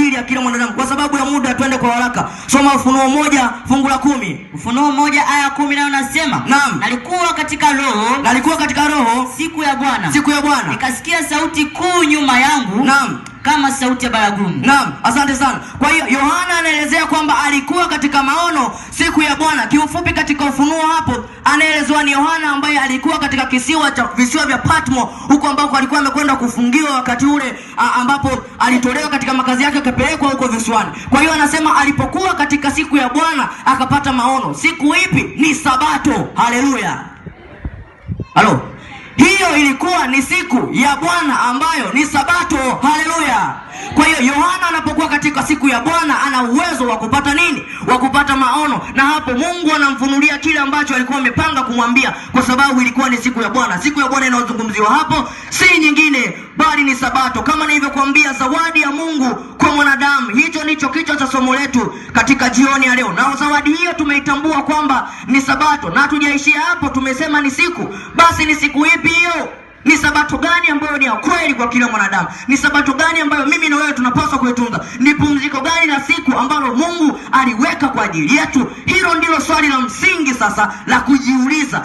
ajili ya kila mwanadamu. Kwa sababu ya muda twende kwa haraka. Soma Ufunuo 1 fungu la 10. Ufunuo 1 aya 10 nayo nasema, Naam. Nalikuwa katika roho siku ya Bwana. Nikasikia sauti kuu nyuma yangu. Naam. Kama sauti ya baragumu. Naam, asante sana. Kwa hiyo Yohana anaelezea kwamba alikuwa katika maono siku ya Bwana. Kiufupi katika Ufunuo hapo anaelezwa ni Yohana ambaye alikuwa katika visiwa vya Patmo, huko ambako alikuwa amekwenda kufungiwa wakati ule ambapo alitolewa katika makazi yake akapelekwa huko visiwani. Kwa hiyo anasema alipokuwa katika siku ya Bwana akapata maono. Siku ipi? Ni Sabato. Haleluya. Halo. Hiyo ilikuwa ni siku ya Bwana ambayo ni Sabato. Haleluya. Kwa hiyo Yohana anapokuwa katika siku ya Bwana ana uwezo wa kupata nini? Wa kupata maono. Na hapo Mungu anamfunulia kile ambacho alikuwa amepanga kumwambia, kwa sababu ilikuwa ni siku ya Bwana. Siku ya Bwana inayozungumziwa hapo si nyingine bali ni Sabato. Kama nilivyokuambia, zawadi ya Mungu kwa mwanadamu. Hicho ndicho kichwa cha somo letu katika jioni ya leo. Na zawadi hiyo tumeitambua kwamba ni Sabato. Na hatujaishia hapo, tumesema ni siku. Basi ni siku ipi hiyo? Ni Sabato gani ambayo ni ya kweli kwa kila mwanadamu? Ni Sabato gani ambayo mimi na wewe tunapaswa kuitunza? Ni pumziko gani la siku ambalo Mungu aliweka kwa ajili yetu? Hilo ndilo swali la msingi sasa la kujiuliza.